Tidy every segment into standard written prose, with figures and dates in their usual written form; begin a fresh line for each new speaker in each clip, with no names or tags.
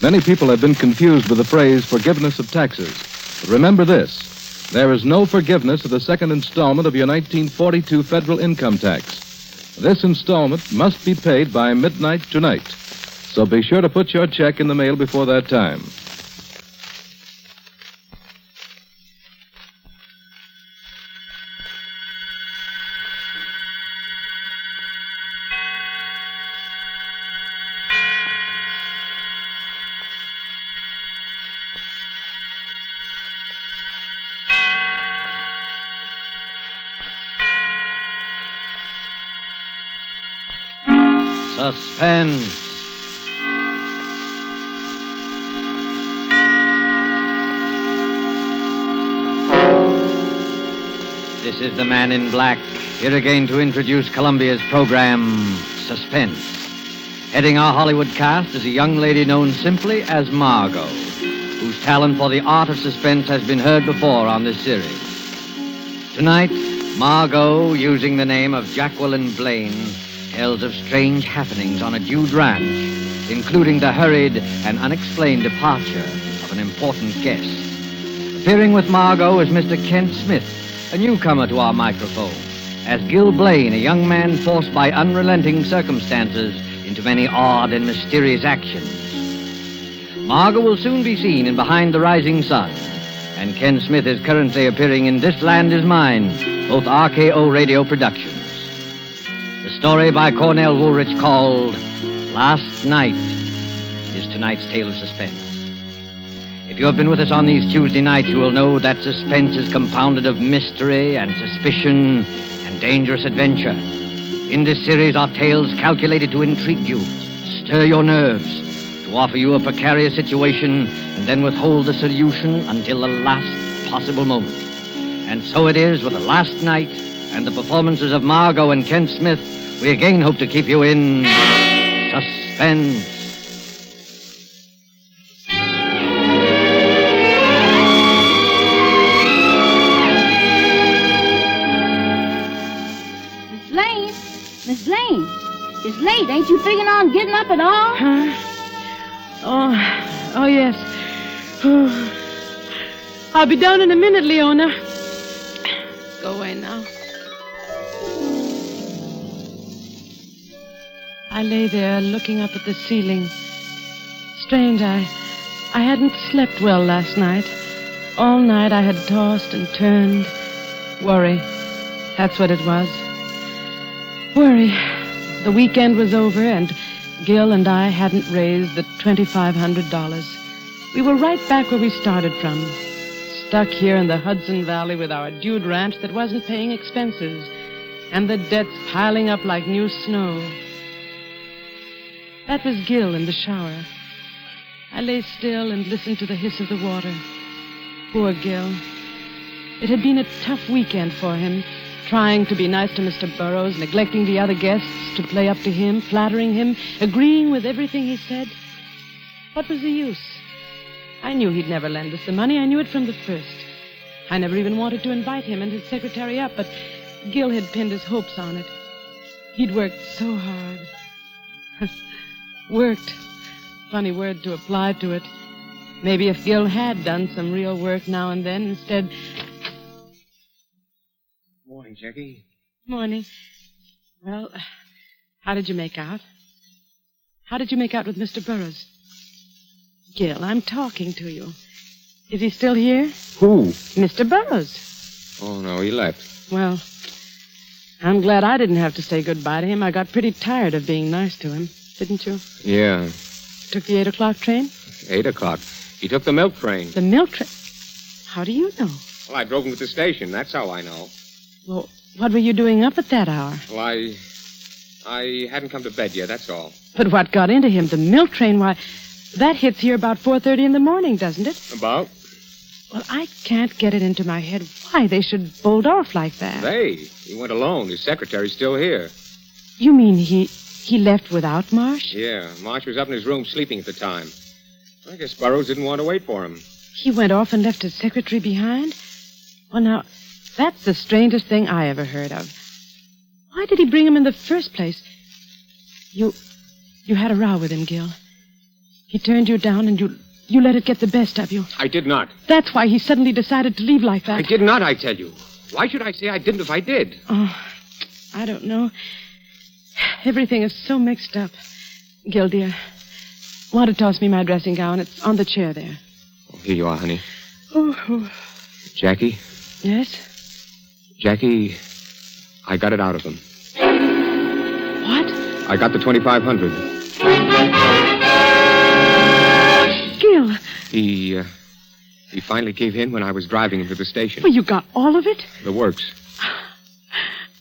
Many people have been confused with the phrase forgiveness of taxes. But remember this, there is no forgiveness of the second installment of your 1942 federal income tax. This installment must be paid by midnight tonight. So be sure to put your check in the mail before that time.
Suspense. This is the Man in Black, here again to introduce Columbia's program, Suspense. Heading our Hollywood cast is a young lady known simply as Margot, whose talent for the art of suspense has been heard before on this series. Tonight, Margot, using the name of Jacqueline Blaine, tells of strange happenings on a Jude ranch, including the hurried and unexplained departure of an important guest. Appearing with Margot is Mr. Kent Smith, a newcomer to our microphone, as Gil Blaine, a young man forced by unrelenting circumstances into many odd and mysterious actions. Margot will soon be seen in Behind the Rising Sun, and Ken Smith is currently appearing in This Land Is Mine, both RKO radio productions. The story by Cornell Woolrich called Last Night is tonight's tale of suspense. If you have been with us on these Tuesday nights, you will know that suspense is compounded of mystery and suspicion and dangerous adventure. In this series are tales calculated to intrigue you, stir your nerves, to offer you a precarious situation, and then withhold the solution until the last possible moment. And so it is with The Last Night and the performances of Margot and Kent Smith. We again hope to keep you in suspense.
Miss Blaine, it's late. Ain't you figuring on getting up at all?
Huh? Oh, yes. Oh. I'll be down in a minute, Leona. Go away now. I lay there looking up at the ceiling. Strange, I hadn't slept well last night. All night I had tossed and turned. Worry. That's what it was. Worry. The weekend was over, and Gil and I hadn't raised the $2,500. We were right back where we started from, stuck here in the Hudson Valley with our dude ranch that wasn't paying expenses, and the debts piling up like new snow. That was Gil in the shower. I lay still and listened to the hiss of the water. Poor Gil. It had been a tough weekend for him, trying to be nice to Mr. Burroughs, neglecting the other guests to play up to him, flattering him, agreeing with everything he said. What was the use? I knew he'd never lend us the money. I knew it from the first. I never even wanted to invite him and his secretary up, but Gil had pinned his hopes on it. He'd worked so hard. Worked. Funny word to apply to it. Maybe if Gil had done some real work now and then, instead...
Morning, Jackie.
Morning. Well, how did you make out? How did you make out with Mr. Burroughs? Gil, I'm talking to you. Is he still here?
Who?
Mr. Burroughs.
Oh, no, he left.
Well, I'm glad I didn't have to say goodbye to him. I got pretty tired of being nice to him, didn't you?
Yeah.
Took the 8 o'clock train?
8 o'clock. He took the milk train.
The milk train? How do you know?
Well, I drove him to the station. That's how I know.
Well, what were you doing up at that hour?
Well, I hadn't come to bed yet, that's all.
But what got into him? The milk train, why, that hits here about 4:30 in the morning, doesn't it?
About?
Well, I can't get it into my head why they should bolt off like that.
He went alone. His secretary's still here.
You mean he left without Marsh?
Yeah, Marsh was up in his room sleeping at the time. I guess Burroughs didn't want to wait for him.
He went off and left his secretary behind? Well, now, that's the strangest thing I ever heard of. Why did he bring him in the first place? You had a row with him, Gil. He turned you down and you let it get the best of you.
I did not.
That's why he suddenly decided to leave like that.
I did not, I tell you. Why should I say I didn't if I did?
Oh, I don't know. Everything is so mixed up. Gil, dear, want to toss me my dressing gown? It's on the chair there.
Oh, here you are, honey.
Oh.
Jackie?
Yes?
Jackie, I got it out of him.
What?
I got the 2,500.
Gil.
He finally gave in when I was driving him to the station.
Well, you got all of it?
The works.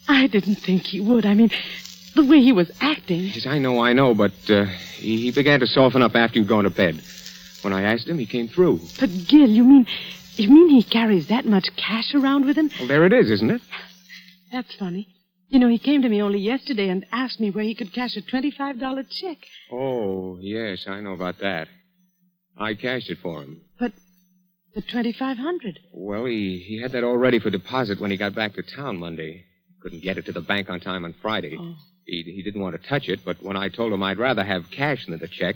I didn't think he would. I mean, the way he was acting.
Yes, I know, but he began to soften up after you'd gone to bed. When I asked him, he came through.
But, Gil, you mean he carries that much cash around with him?
Well, there it is, isn't it?
That's funny. You know, he came to me only yesterday and asked me where he could cash a $25 check.
Oh, yes, I know about that. I cashed it for him.
But the $2,500.
Well, he had that all ready for deposit when he got back to town Monday. Couldn't get it to the bank on time on Friday.
Oh.
He didn't want to touch it, but when I told him I'd rather have cash than the check,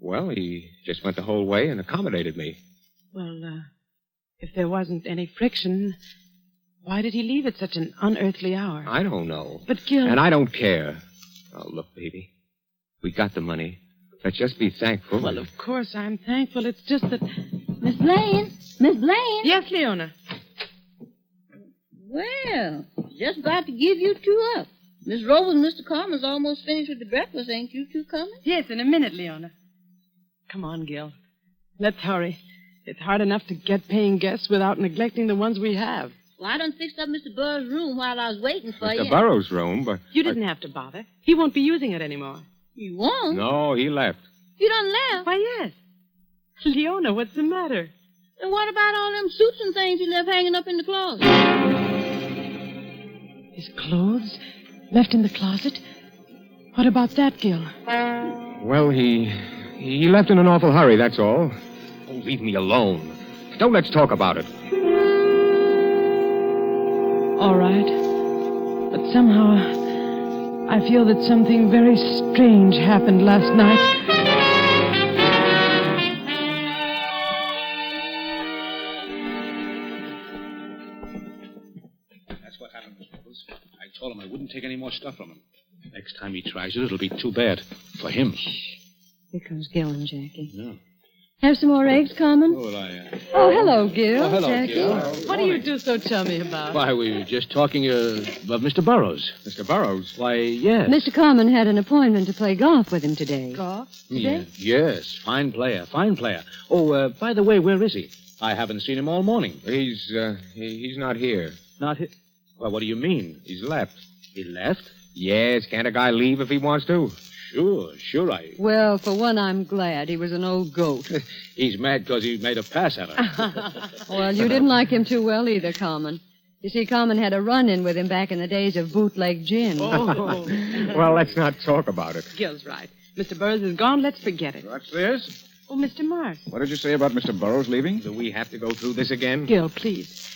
well, he just went the whole way and accommodated me.
Well, if there wasn't any friction, why did he leave at such an unearthly hour?
I don't know.
But, Gil...
And I don't care. Oh, look, baby. We got the money. Let's just be thankful.
Well, of course I'm thankful. It's just that...
Miss Blaine? Miss Blaine?
Yes, Leona.
Well, just about to give you two up. Miss Rose and Mr. Carmen's almost finished with the breakfast. Ain't you two coming?
Yes, in a minute, Leona. Come on, Gil. Let's hurry. It's hard enough to get paying guests without neglecting the ones we have.
Well, I done fixed up Mr. Burr's room while I was waiting for you.
Mr. Burroughs' room, but...
You didn't have to bother. He won't be using it anymore.
You won't?
No, he left.
You done left?
Why, yes. Leona, what's the matter?
And what about all them suits and things he left hanging up in the closet?
His clothes? Left in the closet? What about that, Gil?
Well, he left in an awful hurry, that's all. Oh, leave me alone. Don't let's talk about it.
All right. But somehow, I feel that something very strange happened last night.
That's what happened, Mr. Nichols. I told him I wouldn't take any more stuff from him. Next time he tries it, it'll be too bad. For him.
Here comes Gil and Jackie.
Yeah.
Have some more eggs, Carmen?
Oh,
Oh, hello, Gil.
Oh, hello,
Jackie.
Gil.
What do you do so chummy about?
Why, we were just talking about Mr. Burroughs.
Mr. Burroughs?
Why, yes.
Mr. Carmen had an appointment to play golf with him today.
Golf?
Yeah, yes, fine player, fine player. Oh, by the way, where is he? I haven't seen him all morning.
He's not here.
Not here? Well, what do you mean?
He's left.
He left?
Yes, can't a guy leave if he wants to?
Sure, I...
Well, for one, I'm glad. He was an old goat.
He's mad because he made a pass at her.
Well, you didn't like him too well either, Carmen. You see, Carmen had a run-in with him back in the days of bootleg gin.
Oh.
Well, let's not talk about it.
Gil's right. Mr. Burroughs is gone. Let's forget it.
What's this?
Oh, Mr. Mars.
What did you say about Mr. Burroughs leaving?
Do we have to go through this again?
Gil, please.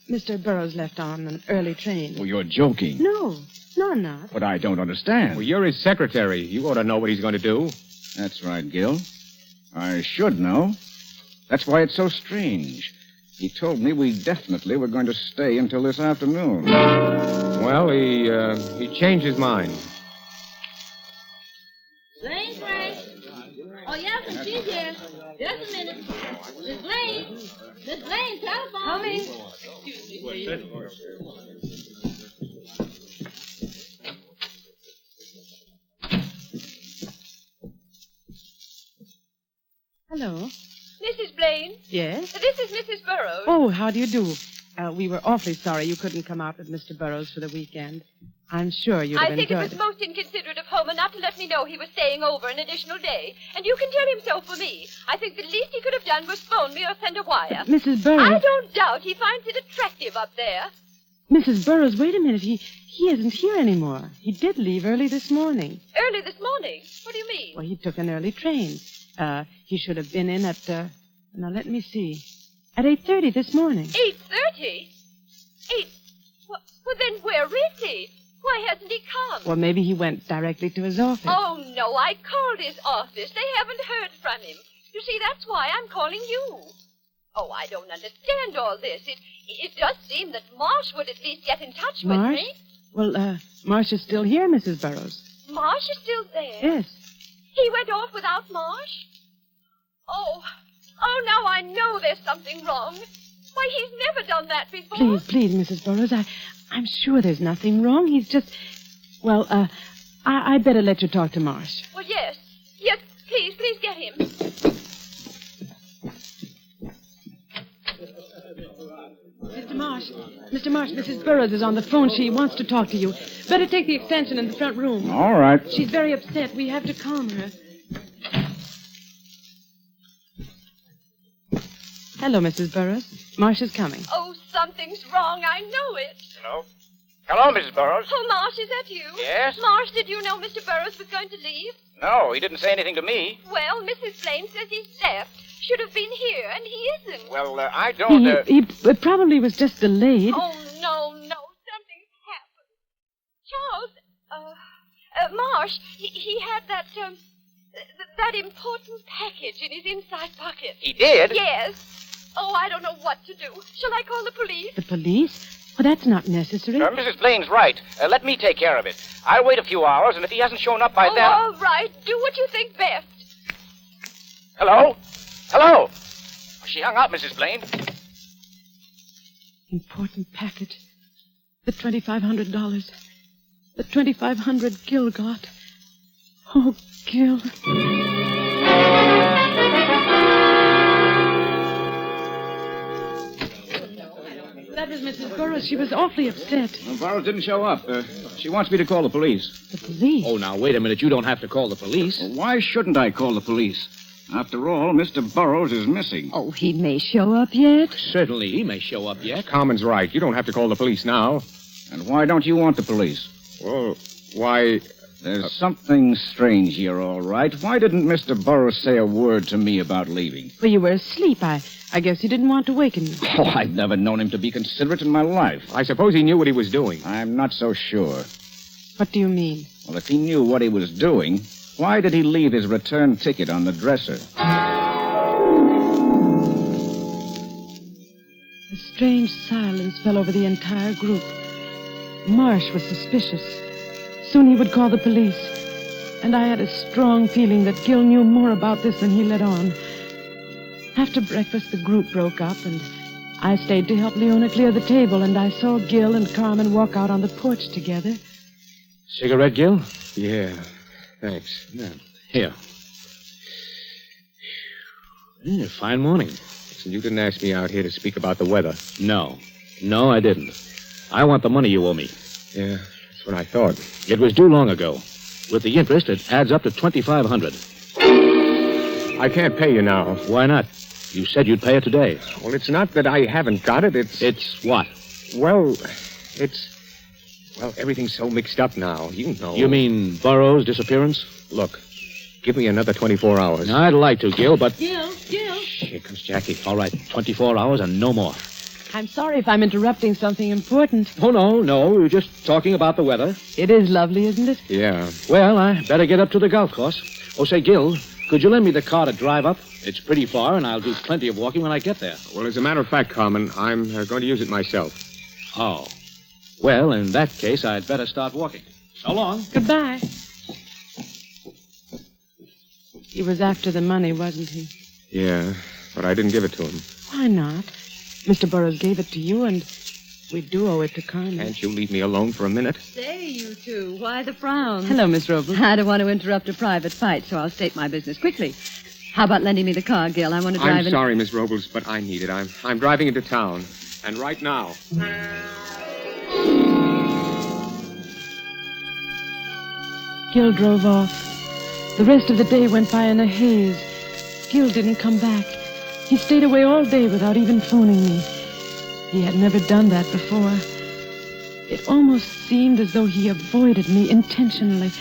Mr. Burroughs left on an early train.
Oh, you're joking.
No, I'm not.
But I don't understand.
Well, you're his secretary. You ought to know what he's going to do.
That's right, Gil. I should know. That's why it's so strange. He told me we definitely were going to stay until this afternoon.
Well, he changed his mind.
Blaine's right. Oh, yes, and she's here. Just a minute. Miss Blaine. Miss Blaine, telephone.
Coming. Hello.
Mrs. Blaine,
Yes?
this is Mrs. Burroughs.
Oh, how do you do? We were awfully sorry you couldn't come out with Mr. Burroughs for the weekend. I'm sure you'd have
I think it
enjoyed
was most inconsiderate of Homer not to let me know he was staying over an additional day. And you can tell him so for me. I think the least he could have done was phone me or send a wire.
Mrs.
I
Burroughs.
don't doubt he finds it attractive up there.
Mrs. Burroughs, wait a minute. He isn't here anymore. He did leave early this morning.
Early this morning? What do you mean?
Well, he took an early train. He should have been in at, now let me see. At 8:30 this morning.
8:30? Well, then where is he? Why hasn't he come?
Well, maybe he went directly to his office.
Oh, no, I called his office. They haven't heard from him. You see, that's why I'm calling you. Oh, I don't understand all this. It does seem that Marsh would at least get in touch with
Marsh?
me.
Well, Marsh is still here, Mrs. Burroughs.
Marsh is still there?
Yes.
He went off without Marsh? Oh, now I know there's something wrong. Why, he's never done that before.
Please, Mrs. Burroughs, I'm sure there's nothing wrong. He's just... Well, I'd better let you talk to Marsh.
Well, yes, please get him.
Mr. Marsh, Mrs. Burroughs is on the phone. She wants to talk to you. Better take the extension in the front room.
All right.
She's very upset. We have to calm her. Hello, Mrs. Burroughs. Marsh is coming.
Oh, something's wrong. I know it.
Hello, Mrs. Burroughs.
Oh, Marsh, is that you?
Yes?
Marsh, did you know Mr. Burroughs was going to leave?
No, he didn't say anything to me.
Well, Mrs. Blaine says he's left. Should have been here, and he isn't.
Well, I don't...
He probably was just delayed.
Oh, no, something's happened. Charles, Marsh, he had that important package in his inside pocket.
He did?
Yes. Oh, I don't know what to do. Shall I call the police?
The police? Well, that's not necessary.
Mrs. Blaine's right. Let me take care of it. I'll wait a few hours, and if he hasn't shown up by then...
All right. Do what you think best.
Hello? Hello? She hung up, Mrs. Blaine.
Important package. The $2,500. The $2,500 Gil got. Oh, Gil. That was Mrs. Burroughs. She was awfully upset.
Well, Burroughs didn't show up. She wants me to call the police.
The police?
Oh, now, wait a minute. You don't have to call the police.
Well, why shouldn't I call the police? After all, Mr. Burroughs is missing.
Oh, he may show up yet.
Certainly, he may show up yet.
Carmen's right. You don't have to call the police now.
And why don't you want the police?
Well, why...
There's something strange here, all right. Why didn't Mr. Burroughs say a word to me about leaving?
Well, you were asleep. I guess he didn't want to waken you.
Oh, I've never known him to be considerate in my life.
I suppose he knew what he was doing.
I'm not so sure.
What do you mean?
Well, if he knew what he was doing, why did he leave his return ticket on the dresser?
A strange silence fell over the entire group. Marsh was suspicious. Soon he would call the police. And I had a strong feeling that Gil knew more about this than he let on. After breakfast, the group broke up, and I stayed to help Leona clear the table, and I saw Gil and Carmen walk out on the porch together.
Cigarette, Gil?
Yeah, thanks.
Yeah. Here. Yeah, fine morning.
Listen, you didn't ask me out here to speak about the weather.
No, I didn't. I want the money you owe me.
Yeah, that's what I thought.
It was due long ago. With the interest, it adds up to $2,500.
I can't pay you now.
Why not? You said you'd pay it today.
Well, it's not that I haven't got it.
It's what?
Well, everything's so mixed up now. You know.
You mean Burroughs' disappearance?
Look, give me another 24 hours.
I'd like to, Gil, but...
Gil!
Here comes Jackie.
All right, 24 hours and no more.
I'm sorry if I'm interrupting something important.
Oh, no. We're just talking about the weather.
It is lovely, isn't it?
Yeah.
Well, I better get up to the golf course. Oh, say, Gil, could you lend me the car to drive up? It's pretty far, and I'll do plenty of walking when I get there.
Well, as a matter of fact, Carmen, I'm going to use it myself.
Oh. Well, in that case, I'd better start walking. So long.
Goodbye. He was after the money, wasn't he?
Yeah, but I didn't give it to him.
Why not? Mr. Burroughs gave it to you, and we do owe it to Carmen.
Can't you leave me alone for a minute?
Say, you two, why the frown?
Hello, Miss Robles.
I don't want to interrupt a private fight, so I'll state my business quickly. How about lending me the car, Gil? I want to drive
I'm
in...
sorry, Miss Robles, but I need it. I'm driving into town. And right now.
Gil drove off. The rest of the day went by in a haze. Gil didn't come back. He stayed away all day without even phoning me. He had never done that before. It almost seemed as though he avoided me intentionally.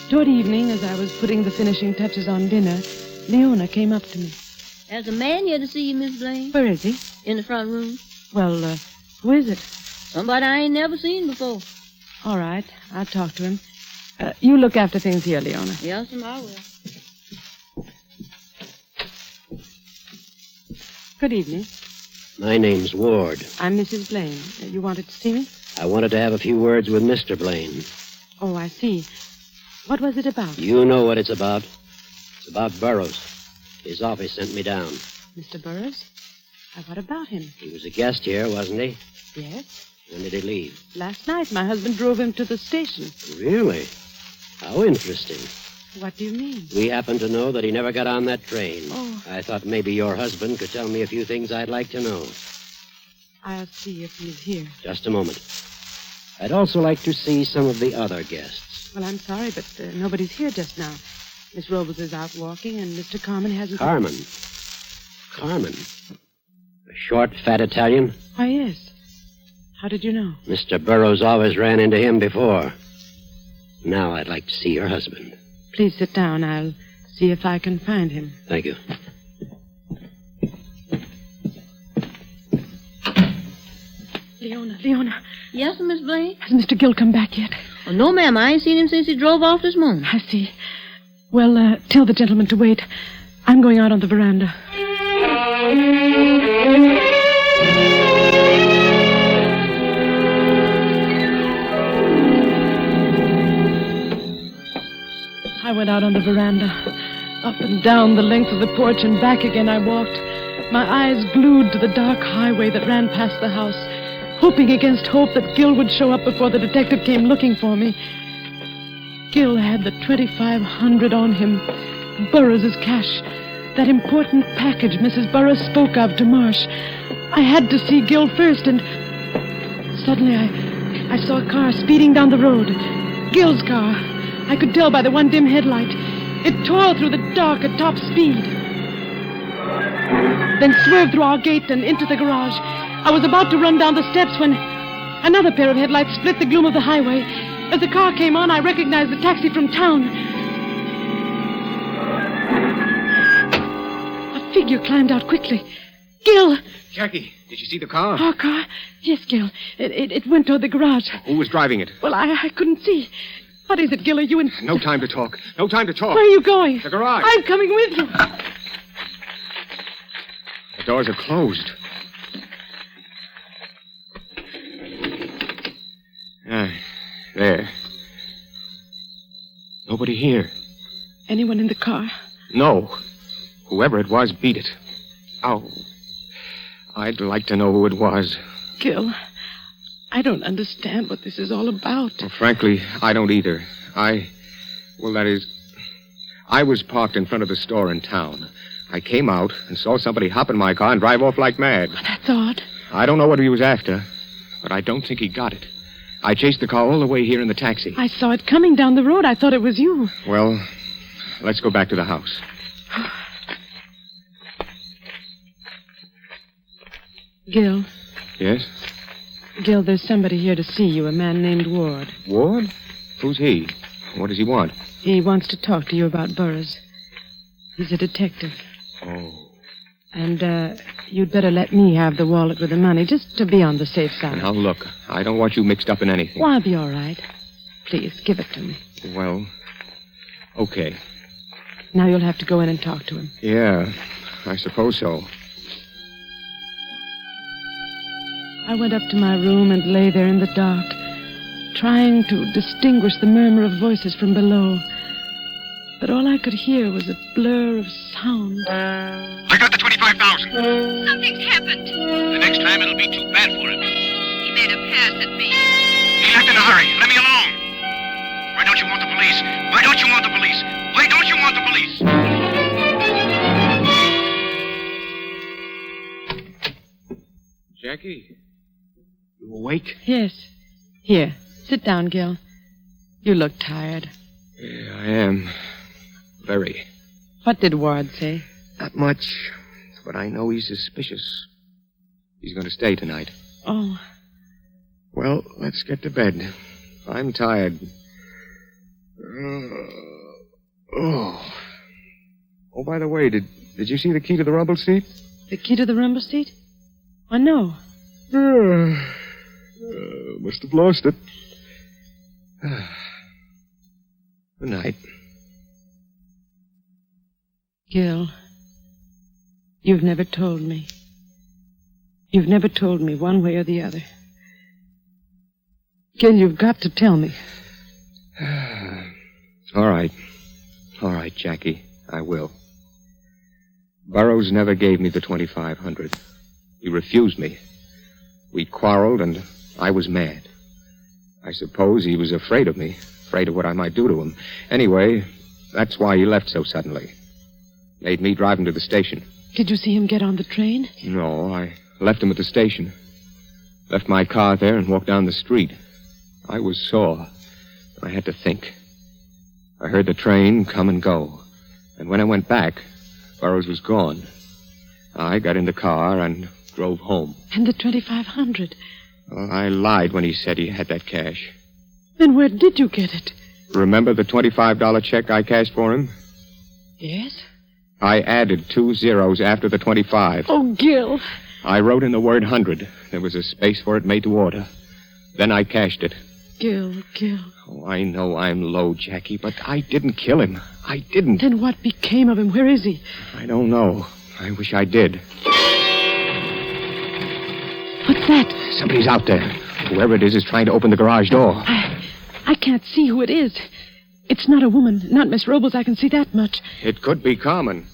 Toward evening, as I was putting the finishing touches on dinner, Leona came up to me.
There's a man here to see you, Miss Blaine.
Where is he?
In the front room.
Well, who is it?
Somebody I ain't never seen before.
All right. I'll talk to him. You look after things here, Leona.
Yes, ma'am, I will.
Good evening.
My name's Ward.
I'm Mrs. Blaine. You wanted to see me?
I wanted to have a few words with Mr. Blaine.
Oh, I see. What was it about?
You know what it's about. It's about Burroughs. His office sent me down.
Mr. Burroughs? What about him?
He was a guest here, wasn't he?
Yes.
When did he leave?
Last night, my husband drove him to the station.
Really? How interesting.
What do you mean?
We happen to know that he never got on that train.
Oh.
I thought maybe your husband could tell me a few things I'd like to know.
I'll see if he's here.
Just a moment. I'd also like to see some of the other guests.
Well, I'm sorry, but nobody's here just now. Miss Robles is out walking, and Mr. Carmen hasn't...
Carmen? Carmen? A short, fat Italian?
Why, yes. How did you know?
Mr. Burroughs always ran into him before. Now I'd like to see your husband.
Please sit down. I'll see if I can find him.
Thank you.
Leona.
Yes, Miss Blaine?
Has Mr. Gill come back yet?
Oh, no, ma'am. I ain't seen him since he drove off this morning.
I see. Well, tell the gentleman to wait. I'm going out on the veranda. I went out on the veranda. Up and down the length of the porch and back again I walked, my eyes glued to the dark highway that ran past the house, hoping against hope that Gill would show up before the detective came looking for me. Gill had the $2,500 on him, Burroughs' cash, that important package Mrs. Burroughs spoke of to Marsh. I had to see Gill first, and suddenly I saw a car speeding down the road. Gill's car. I could tell by the one dim headlight. It tore through the dark at top speed, then swerved through our gate and into the garage. I was about to run down the steps when another pair of headlights split the gloom of the highway. As the car came on, I recognized the taxi from town. A figure climbed out quickly. Gill!
Jackie, did you see the car?
Our car? Yes, Gill. It went toward the garage.
Who was driving it?
Well, I couldn't see. What is it, Gill? Are you in...
No time to talk. No time to talk.
Where are you going?
The garage.
I'm coming with you.
The doors are closed. There. Nobody here.
Anyone in the car?
No. Whoever it was, beat it. Oh. I'd like to know who it was.
Gill, I don't understand what this is all about.
Well, frankly, I don't either. I was parked in front of the store in town. I came out and saw somebody hop in my car and drive off like mad.
That's odd.
I don't know what he was after, but I don't think he got it. I chased the car all the way here in the taxi.
I saw it coming down the road. I thought it was you.
Well, let's go back to the house.
Gill.
Yes?
Gill, there's somebody here to see you, a man named Ward.
Ward? Who's he? What does he want?
He wants to talk to you about Burroughs. He's a detective.
Oh.
And, you'd better let me have the wallet with the money, just to be on the safe side.
Now, look, I don't want you mixed up in anything.
Well, I'll be all right. Please, give it to me.
Well, okay.
Now you'll have to go in and talk to him.
Yeah, I suppose so.
I went up to my room and lay there in the dark, trying to distinguish the murmur of voices from below. But all I could hear was a blur of sound.
I got the 25,000.
Something's happened.
The next time it'll be too bad for him.
He made a pass at me.
He left in a hurry. Let me alone. Why don't you want the police? Why don't you want the police? Why don't you want the police?
Jackie, you awake?
Yes. Here, sit down, Gil. You look tired.
Yeah, I am. Very.
What did Ward say?
Not much, but I know he's suspicious. He's going to stay tonight.
Oh.
Well, let's get to bed. I'm tired. Oh, by the way, did you see the key to the rumble seat?
The key to the rumble seat? Oh, no.
Must have lost it. Good night.
Gil, you've never told me. You've never told me one way or the other. Gil, you've got to tell me.
All right. All right, Jackie. I will. Burroughs never gave me the $2,500. He refused me. We quarreled, and I was mad. I suppose he was afraid of me, afraid of what I might do to him. Anyway, that's why he left so suddenly. Made me drive him to the station.
Did you see him get on the train?
No, I left him at the station. Left my car there and walked down the street. I was sore. I had to think. I heard the train come and go. And when I went back, Burroughs was gone. I got in the car and drove home.
And the $2,500?
Well, I lied when he said he had that cash.
Then where did you get it?
Remember the $25 check I cashed for him?
Yes?
I added 2 zeros after the 25.
Oh, Gil.
I wrote in the word 100. There was a space for it made to order. Then I cashed it.
Gil.
Oh, I know I'm low, Jackie, but I didn't kill him. I didn't.
Then what became of him? Where is he?
I don't know. I wish I did.
What's that?
Somebody's out there. Whoever it is trying to open the garage door.
I can't see who it is. It's not a woman, not Miss Robles. I can see that much.
It could be Carmen.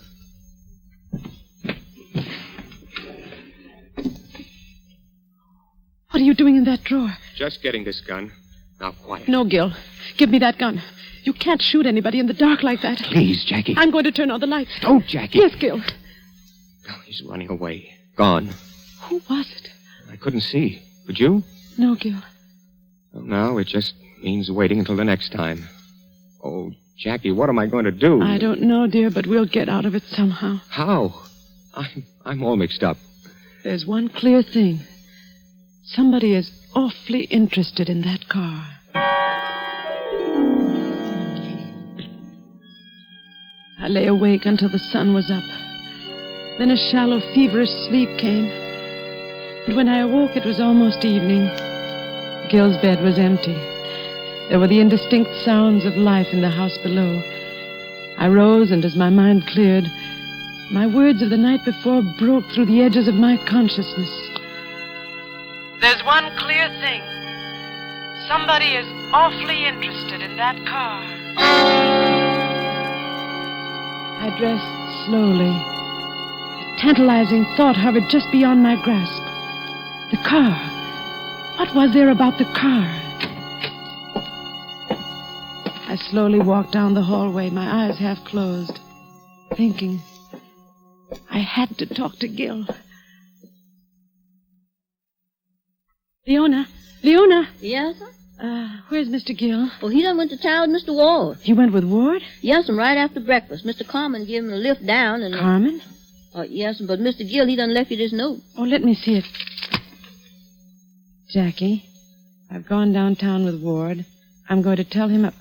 What are you doing in that drawer?
Just getting this gun. Now, quiet.
No, Gil. Give me that gun. You can't shoot anybody in the dark like that.
Please, Jackie.
I'm going to turn on the lights.
Don't, Jackie.
Yes, Gil.
Oh, he's running away. Gone.
Who was it?
I couldn't see. Could you?
No, Gil.
Well, now it just means waiting until the next time. Oh, Jackie, what am I going to do?
I don't know, dear, but we'll get out of it somehow.
How? I'm all mixed up.
There's one clear thing. Somebody is awfully interested in that car. I lay awake until the sun was up. Then a shallow, feverish sleep came. And when I awoke, it was almost evening. Gil's bed was empty. There were the indistinct sounds of life in the house below. I rose, and as my mind cleared, my words of the night before broke through the edges of my consciousness. There's one clear thing. Somebody is awfully interested in that car. I dressed slowly. A tantalizing thought hovered just beyond my grasp. The car. What was there about the car? I slowly walked down the hallway, my eyes half closed, thinking. I had to talk to Gil. Leona?
Yes, sir?
Where's Mr. Gill?
Well, he done went to town with Mr. Ward.
He went with Ward?
Yes, and right after breakfast. Mr. Carmen gave him a lift down and...
Carmen?
Yes, but Mr. Gill, he done left you this note.
Oh, let me see it. Jackie, I've gone downtown with Ward. I'm going to tell him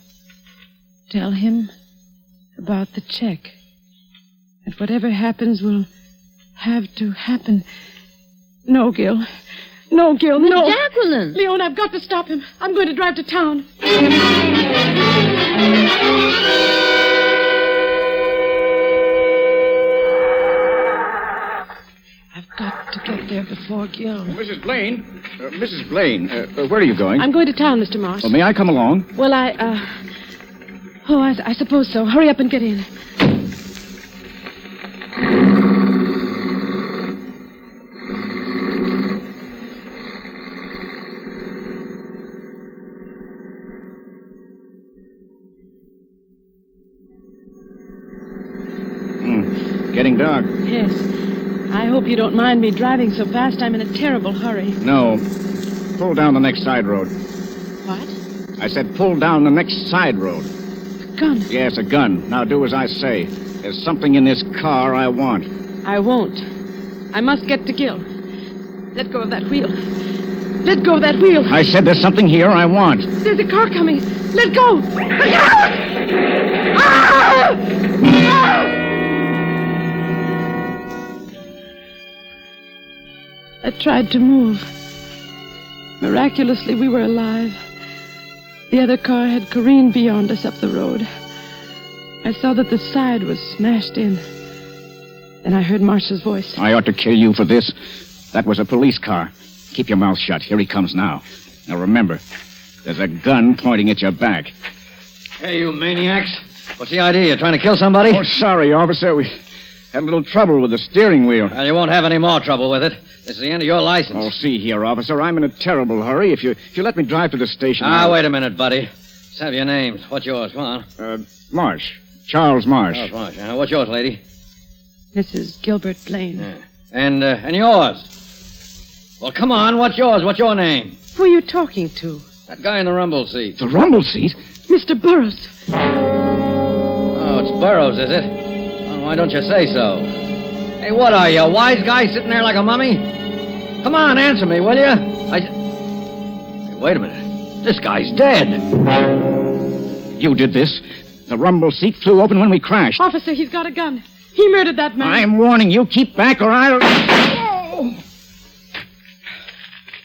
about the check. And whatever happens will have to happen. No, Gil. No, Gil, no.
Jacqueline!
Leon, I've got to stop him. I'm going to drive to town. I've got to get there before Gil.
Mrs. Blaine, where are you going?
I'm going to town, Mr. Morse.
Well, may I come along?
Well, I suppose so. Hurry up and get in.
Getting dark.
Yes. I hope you don't mind me driving so fast. I'm in a terrible hurry.
No. Pull down the next side road.
What?
I said pull down the next side road.
A gun?
Yes, a gun. Now do as I say. There's something in this car I want.
I won't. I must get to Gil. Let go of that wheel. Let go of that wheel.
I said there's something here I want.
There's a car coming. Let go. I tried to move. Miraculously, we were alive. The other car had careened beyond us up the road. I saw that the side was smashed in. Then I heard Marsh's voice.
I ought to kill you for this. That was a police car. Keep your mouth shut. Here he comes now. Now remember, there's a gun pointing at your back.
Hey, you maniacs. What's the idea? You trying to kill somebody?
Oh, sorry, officer. We had a little trouble with the steering wheel.
Well, you won't have any more trouble with it. This is the end of your license.
Oh, see here, officer. I'm in a terrible hurry. If you let me drive to the station...
Wait a minute, buddy. Let's have your names. What's yours? Come on.
Marsh. Charles Marsh.
Charles Marsh. What's yours, lady?
Mrs. Gilbert Blaine.
Yeah. And yours? Well, come on. What's yours? What's your name?
Who are you talking to?
That guy in the rumble seat.
The rumble seat?
Mr. Burroughs.
Oh, it's Burroughs, is it? Well, why don't you say so? Hey, what are you, a wise guy sitting there like a mummy? Come on, answer me, will you? Hey, wait a minute. This guy's dead.
You did this. The rumble seat flew open when we crashed.
Officer, he's got a gun. He murdered that man.
I'm warning you. Keep back or I'll... Oh.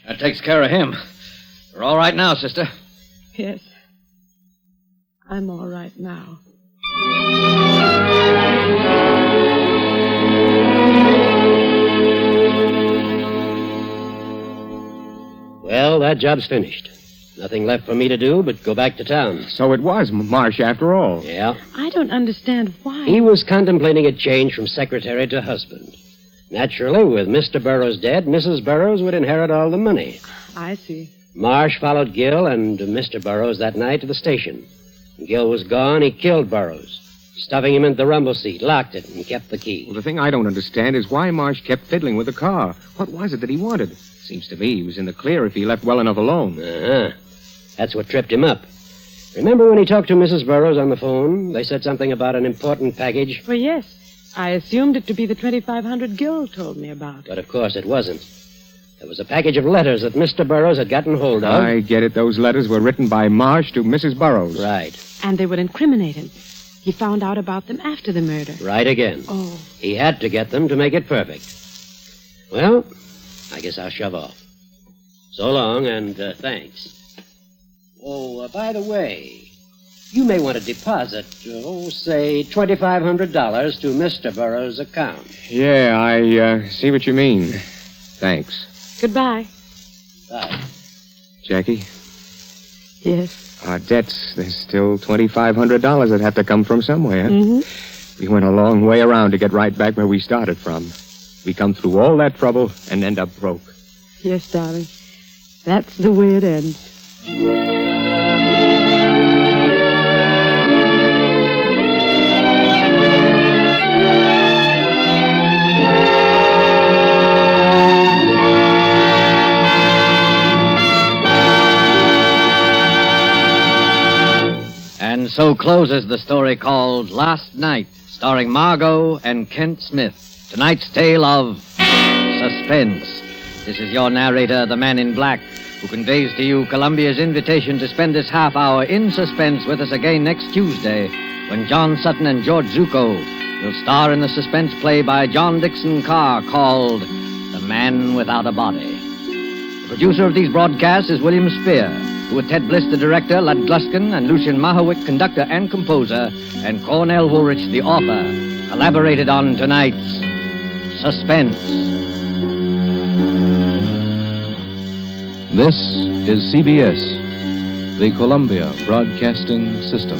That takes care of him. You're all right now, sister.
Yes. I'm all right now.
Well, that job's finished. Nothing left for me to do but go back to town.
So it was Marsh after all.
Yeah.
I don't understand why.
He was contemplating a change from secretary to husband. Naturally, with Mr. Burroughs dead, Mrs. Burroughs would inherit all the money.
I see.
Marsh followed Gil and Mr. Burroughs that night to the station. When Gil was gone, he killed Burroughs, stuffing him into the rumble seat, locked it, and kept the key.
Well, the thing I don't understand is why Marsh kept fiddling with the car. What was it that he wanted? Seems to me he was in the clear if he left well enough alone.
Uh-huh. That's what tripped him up. Remember when he talked to Mrs. Burroughs on the phone? They said something about an important package?
Well, yes. I assumed it to be the 2,500 Gil told me about.
But, of course, it wasn't. There was a package of letters that Mr. Burroughs had gotten hold of.
I get it. Those letters were written by Marsh to Mrs. Burroughs.
Right.
And they would incriminate him. He found out about them after the murder.
Right again.
Oh.
He had to get them to make it perfect. Well, I guess I'll shove off. So long, and thanks. Oh, by the way, you may want to deposit, say, $2,500 to Mr. Burroughs' account.
Yeah, I see what you mean. Thanks.
Goodbye.
Bye.
Jackie?
Yes.
Our debts, there's still $2,500 that have to come from somewhere.
Mm-hmm.
We went a long way around to get right back where we started from. We come through all that trouble and end up broke.
Yes, darling. That's the way it ends.
And so closes the story called Last Night, starring Margot and Kent Smith. Tonight's tale of Suspense. This is your narrator, the Man in Black, who conveys to you Columbia's invitation to spend this half hour in suspense with us again next Tuesday, when John Sutton and George Zucco will star in the suspense play by John Dixon Carr called The Man Without a Body. The producer of these broadcasts is William Spear, who with Ted Bliss, the director, Lud Gluskin, and Lucien Mahowick, conductor and composer, and Cornell Woolrich, the author, collaborated on tonight's Suspense.
This is CBS, the Columbia Broadcasting System.